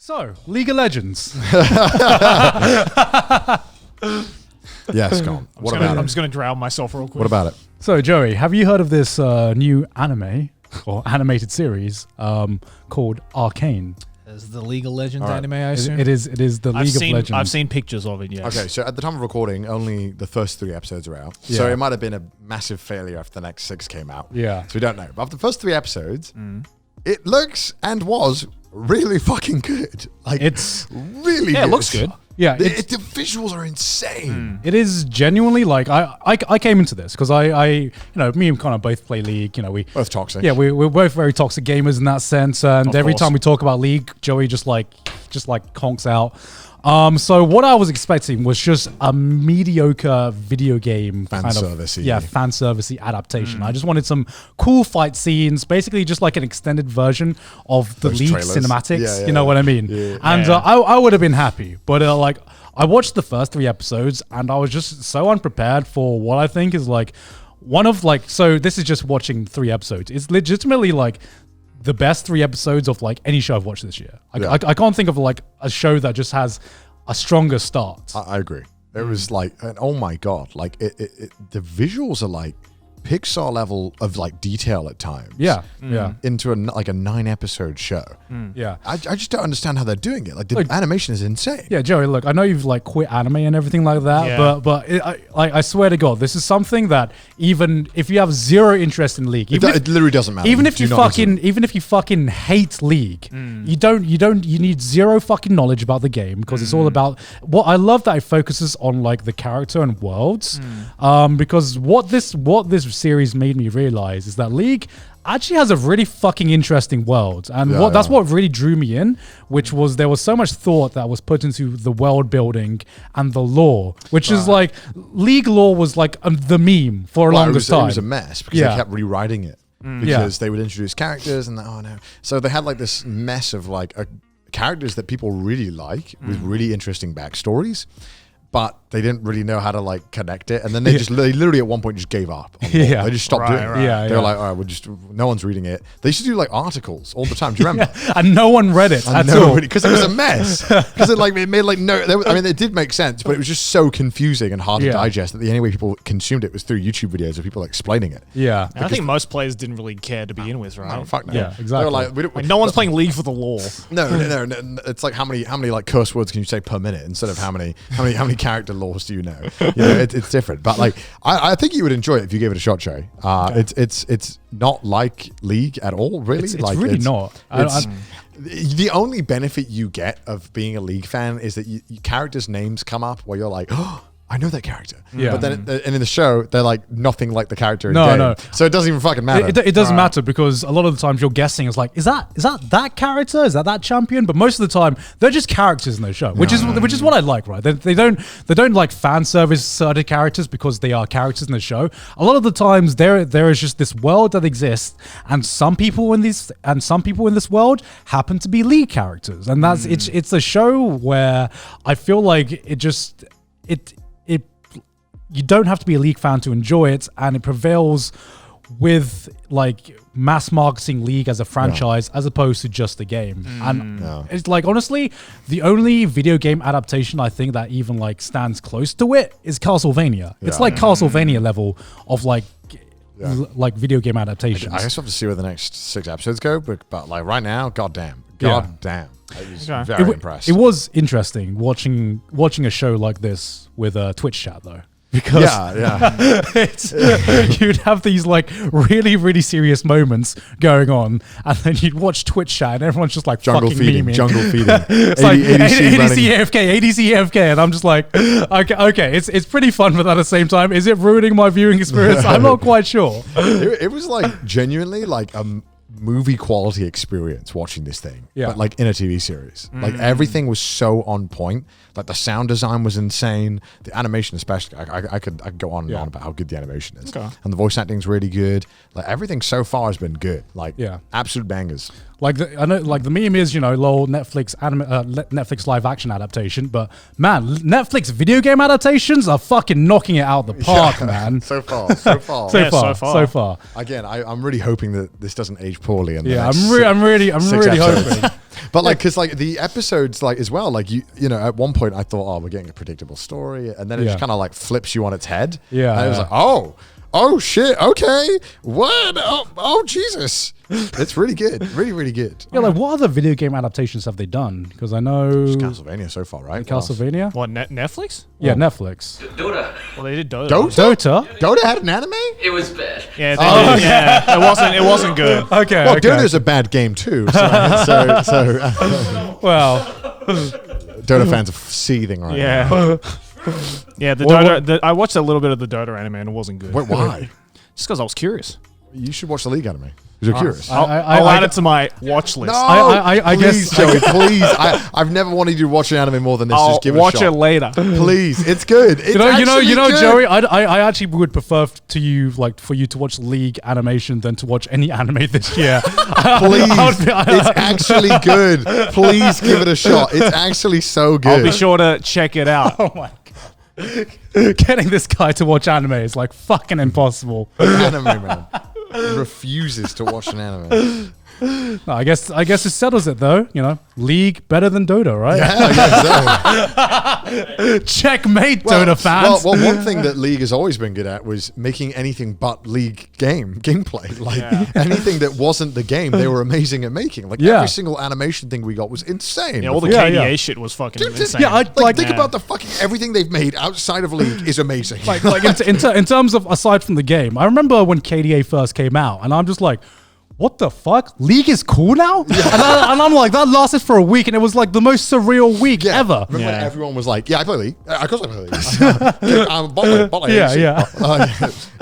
So, League of Legends. Yes, go on. I'm just going to drown myself real quick. What about it? So, Joey, have you heard of this new anime or animated series called Arcane? Is the League of Legends All right. anime, I assume? It is the League of Legends. I've seen pictures of it, yes. Okay, so at the time of recording, only the first 3 episodes are out. Yeah. So it might have been a massive failure after the next 6 came out. Yeah. So we don't know. But after the first 3 episodes, it looks and was really fucking good. Like, It's really Yeah, good. it looks good. yeah, The visuals are insane. it is genuinely like I came into this because I me and Connor both play League. You know, we Both toxic. yeah we're both very toxic gamers in that sense. And Of every course. time we talk about League, Joey just conks out. So what I was expecting was just a mediocre video game Fan kind of servicey. fan servicey adaptation. I just wanted some cool fight scenes, basically just like an extended version of the Those League trailers. cinematics. Yeah, you know yeah. what I mean? Yeah. And Yeah. I would have been happy, but I watched the first 3 episodes and I was just so unprepared for what I think is like one of so this is just watching 3 episodes. It's legitimately like the best 3 episodes of like any show I've watched this year. Yeah. I can't think of like a show that just has a stronger start. I agree. It was like, and oh my God, like the visuals are like Pixar level of like detail at times. Yeah, Into a 9-episode show. yeah. I just don't understand how they're doing it. Like the animation is insane. Yeah, Joey, look, I know you've like quit anime and everything like that, Yeah. but I swear to God, this is something that even if you have zero interest in League, It literally doesn't matter. even if Do you not listen. fucking hate League, you need zero fucking knowledge about the game because it's all about what I love that it focuses on like the character and worlds. Because what this series made me realize is that League actually has a really fucking interesting world, and that's what really drew me in, which was there was so much thought that was put into the world building and the lore, which is like League lore was like the meme for a longest time. It was a mess because they kept rewriting it because they would introduce characters and so they had like this mess of like characters that people really like with really interesting backstories, but they didn't really know how to like connect it, and then they literally at one point just gave up. They just stopped doing it. They were like, all right, no one's reading it. They used to do like articles all the time. Do you remember? And no one read it at all because it was a mess. Because it made like it did make sense, but it was just so confusing and hard to digest that the only way people consumed it was through YouTube videos of people explaining it. Yeah, And I think most players didn't really care to begin with, right? Oh, fuck no. Yeah, exactly. They were like, Like, no one's playing League for the lore. No. It's like how many like curse words can you say per minute instead of how many character laws do you know? It's different. But like I think you would enjoy it if you gave it a shot, Joey. It's not like League at all, really. It's really not. The only benefit you get of being a League fan is that characters' names come up where you're like, oh, I know that character. Yeah. But then and in the show, they're like nothing like the character in No, game. no. So it doesn't even fucking matter. It doesn't matter because a lot of the times you're guessing is like, is that character? Is that champion? But most of the time they're just characters in the show, which is what I like, right? They don't like fan service certain characters because they are characters in the show. A lot of the times there is just this world that exists, and some people in this world happen to be League characters, and that's it's a show where I feel like you don't have to be a League fan to enjoy it, and it prevails with like mass marketing League as a franchise as opposed to just a game. And it's like, honestly, the only video game adaptation I think that even like stands close to it is Castlevania. It's like Castlevania level of like like video game adaptations. I guess we'll have to see where the next 6 episodes go, but like right now, goddamn. I was very impressed. It was interesting watching a show like this with a Twitch chat though. Because you'd have these like really, really serious moments going on, and then you'd watch Twitch chat, and everyone's just like jungle fucking feeding, memeing. jungle feeding. It's like ADC AFK, and I'm just like, okay, it's pretty fun, but at the same time, is it ruining my viewing experience? I'm not quite sure. It was like genuinely like a movie quality experience watching this thing, but like in a TV series. Like everything was so on point. Like the sound design was insane, the animation especially. I could go on and on about how good the animation is, and the voice acting's really good. Like everything so far has been good. Like absolute bangers. I know, like the meme is, lol, Netflix live action adaptation, but man, Netflix video game adaptations are fucking knocking it out the park, man. So far. So far. Again, I'm really hoping that this doesn't age poorly. I'm really hoping. But because the episodes as well, at one point I thought, oh, we're getting a predictable story, and then it just kind of flips you on its head. Yeah, and it was like, oh shit, okay, what? Oh Jesus, it's really good, really good. Yeah, what other video game adaptations have they done? Because I know Just Castlevania so far, right? Castlevania. What, Netflix? Yeah, Netflix. Dota. Well, they did Dota. Dota. Dota had an anime. It was bad. Yeah, they did. Yeah, it wasn't good. Okay. Well, Dota's a bad game too. So Well, Dota fans are seething right now. Yeah, Dota. I watched a little bit of the Dota anime and it wasn't good. Wait, why? Just because I was curious. You should watch the League anime. You're curious. I'll add it to my watch list. No, I please, guess- Joey, please. I've never wanted you to watch an anime more than this. I'll Just give it a watch shot. it later. Please, it's good. It's you know, good. Joey. I actually would prefer for you to watch League animation than to watch any anime this year. Please, it's actually good. Please give it a shot. It's actually so good. I'll be sure to check it out. Oh my god. Getting this guy to watch anime is fucking impossible. Anime man refuses to watch an anime. No, I guess it settles it though. League better than Dota, right? Yeah, Checkmate, Dota fans. Well, one thing that League has always been good at was making anything but League gameplay. Anything that wasn't the game, they were amazing at making. Every single animation thing we got was insane. Yeah, all the KDA shit was fucking insane. Yeah, think about the fucking everything they've made outside of League is amazing. In terms of aside from the game, I remember when KDA first came out, and I'm just like, what the fuck? League is cool now? And I'm like, that lasted for a week, and it was the most surreal week ever. Remember when everyone was like, yeah, I play League. Of course I play League. I'm a bot lane. Yeah.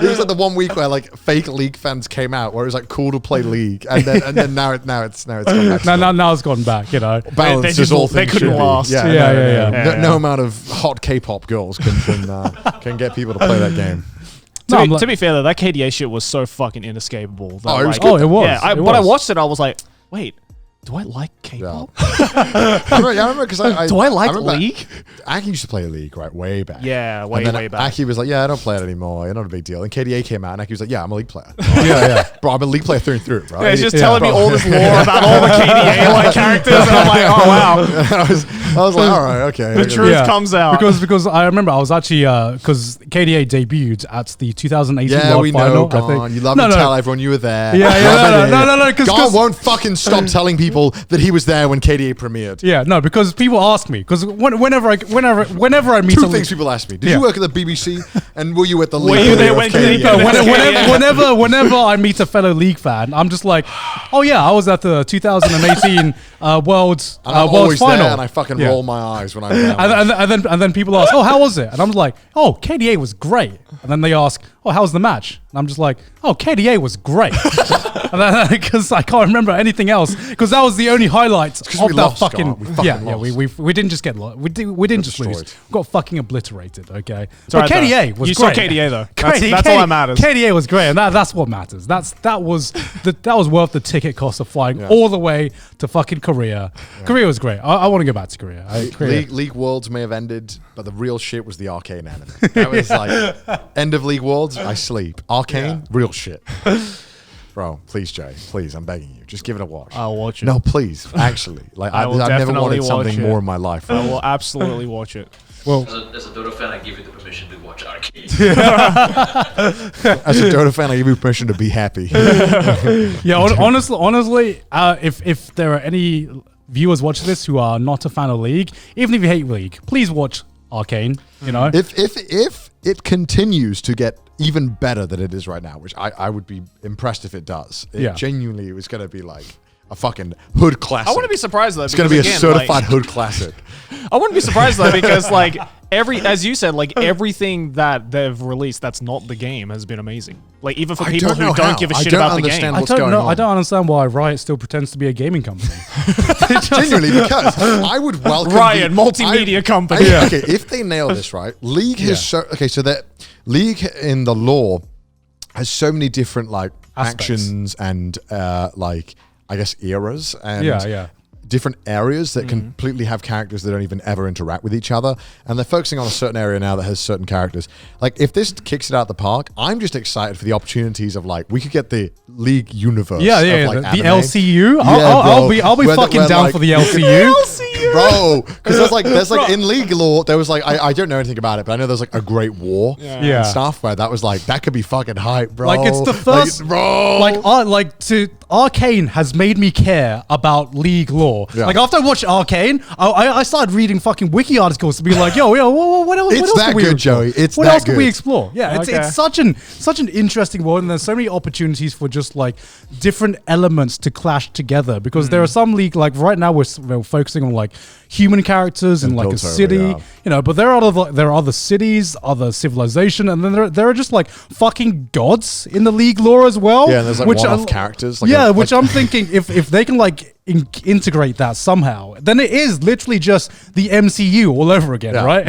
It was the 1 week where fake League fans came out where it was cool to play League. And then now it's gone back. Now it's gone back, Balance is all things couldn't should be. last. Yeah. No amount of hot K-pop girls can get people to play that game. To be fair though, that KDA shit was so fucking inescapable. It was good. It was. Yeah, when I watched it, I was like, wait, do I like K-pop? I remember because Do I like remember League? Aki used to play League way back. Yeah, And then way back. Aki was like, yeah, I don't play it anymore. You're not a big deal. And KDA came out and Aki was like, yeah, I'm a League player. Bro, I'm a League player through and through, bro. Yeah, he's just telling me all this lore about all the KDA characters, and I'm like, oh wow, I was like, all right, okay. the truth comes out. Because I remember I was actually because KDA debuted at the 2018 Yeah, World we Final. know, I think. Gon. You love to tell everyone you were there. No. Gon won't fucking stop telling people that he was there when KDA premiered. Yeah, no, because people ask me because whenever I meet Two things people ask me: did you work at the BBC, and were you at the Were League? you there of when KDA? KDA whenever I meet a fellow League fan, I'm just like, oh yeah, I was at the 2018 World And I'm World always Final, there, and I fucking roll my eyes when I'm there. and then people ask, oh, how was it? And I'm like, oh, KDA was great. And then they ask, oh, how was the match? And I'm just like, oh, KDA was great. Because I can't remember anything else, because that was the only highlight of we that lost, fucking. Scott. We fucking lost. We didn't just get lost. We didn't just lose. destroyed. We got fucking obliterated. Okay, Sorry, but KDA was you great. saw KDA though. That's all that matters. KDA was great, and that's what matters. That was worth the ticket cost of flying all the way to fucking Korea. Yeah. Korea was great. I want to go back to Korea. League Worlds may have ended, but the real shit was the Arcane anime. That was end of League Worlds. I sleep. Arcane, real shit. Bro, please, Jay. Please, I'm begging you. Just give it a watch. I'll watch it. No, please. Actually. I will I've never definitely wanted watch something it. more in my life. I will absolutely watch it. Well, As a Dota fan, I give you the permission to watch Arcane. As a Dota fan, I give you permission to be happy. yeah, honestly, if there are any viewers watching this who are not a fan of League, even if you hate League, please watch Arcane. If it continues to get even better than it is right now, which I would be impressed if it does. Genuinely, it was going to be like a fucking hood classic. I wouldn't be surprised though. It's going to be a certified hood classic. I wouldn't be surprised though, because as you said, everything that they've released that's not the game has been amazing. Even for people who don't give a shit about the game. What's going on. I don't understand why Riot still pretends to be a gaming company. Genuinely, because I would welcome Riot, multimedia company. Okay, if they nail this right, League has so that League in the lore has so many different Aspects. actions and I guess, eras and different areas that completely have characters that don't even ever interact with each other, and they're focusing on a certain area now that has certain characters. Like, if this kicks it out the park, I'm just excited for the opportunities of, like, we could get the League universe. Yeah, of, like, the anime. LCU. I'll be fucking down like, for the LCU. Bro, because there's like in League lore, there was like I don't know anything about it, but I know there's like a great war and stuff where that was like that could be fucking hype, bro. Like, it's the first, Arcane has made me care about League lore. Yeah. Like, after I watched Arcane, I started reading fucking wiki articles to be like, yo, what else? It's that good, Joey. What else can we explore? Yeah, it's such an interesting world, and there's so many opportunities for just like different elements to clash together. Because there are some League, like right now we're focusing on like human characters in like a city, but there are other cities, other civilization, and then there are just like fucking gods in the League lore as well. Yeah, and there's like one-off characters. Like which I'm thinking if they can like integrate that somehow, then it is literally just the MCU all over again, right?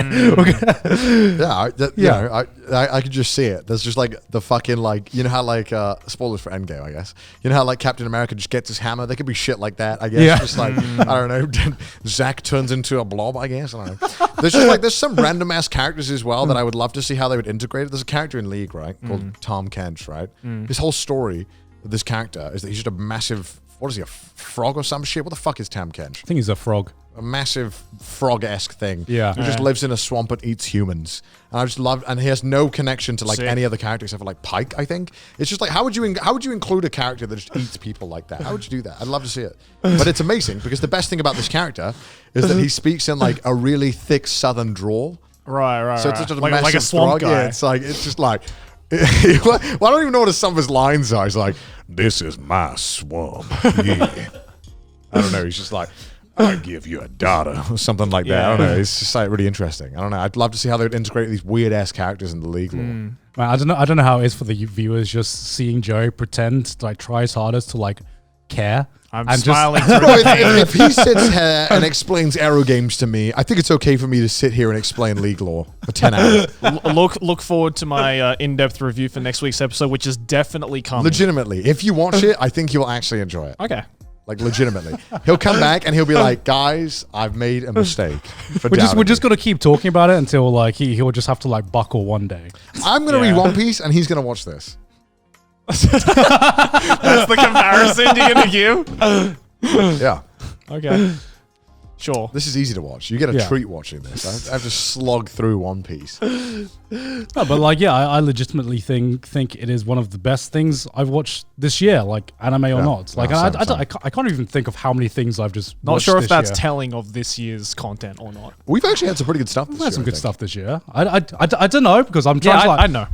I could just see it. There's just like the fucking like, you know how like spoilers for Endgame, I guess. You know how like Captain America just gets his hammer. There could be shit like that, I guess. Yeah. Just like I don't know, Zach turns into a blob, I guess. I don't know. There's just like there's some random ass characters as well that I would love to see how they would integrate it. There's a character in League, right, called Tom Kent, right? His whole story with this character is that he's just a massive, what is he, a frog or some shit? What the fuck is Tam Kench? I think he's a frog. A massive frog-esque thing. Yeah. Who just lives in a swamp and eats humans. And I just love, and he has no connection to like any other character except for like Pike, I think. It's just like, how would you include a character that just eats people like that? How would you do that? I'd love to see it. But it's amazing because the best thing about this charter is that he speaks in like a really thick southern drawl. Right. So it's just a like massive a swamp frog. guy. Yeah, it's just like, well, I don't even know what some of his lines are. He's like, "This is my swamp." Yeah. I don't know. He's just like, "I give you a daughter," or something like that. I don't know. It's just like really interesting. I don't know. I'd love to see how they would integrate these weird ass characters in the League lore. Man, I don't know how it is for the viewers just seeing Joey pretend to like try his hardest to like care. I'm smiling. If he sits here and explains Aero games to me, I think it's okay for me to sit here and explain League lore for 10 hours. Look forward to my in-depth review for next week's episode, which is definitely coming. Legitimately, if you watch it, I think you'll actually enjoy it. Okay. Like, legitimately. He'll come back and he'll be like, "Guys, I've made a mistake." We're just going to keep talking about it until like he'll just have to like buckle one day. I'm going to read One Piece and he's going to watch this. That's the comparison you're going to give? Yeah. Okay. Sure. This is easy to watch. You get a treat watching this. I have to slog through One Piece. No, but like, I legitimately think it is one of the best things I've watched this year, like anime or not. Like, I can't even think of how many things I've just not watched sure if this that's year. telling of this year's content or not. We've actually had some pretty good stuff this We've year. had some good stuff this year. I don't know because I'm trying to like, I know.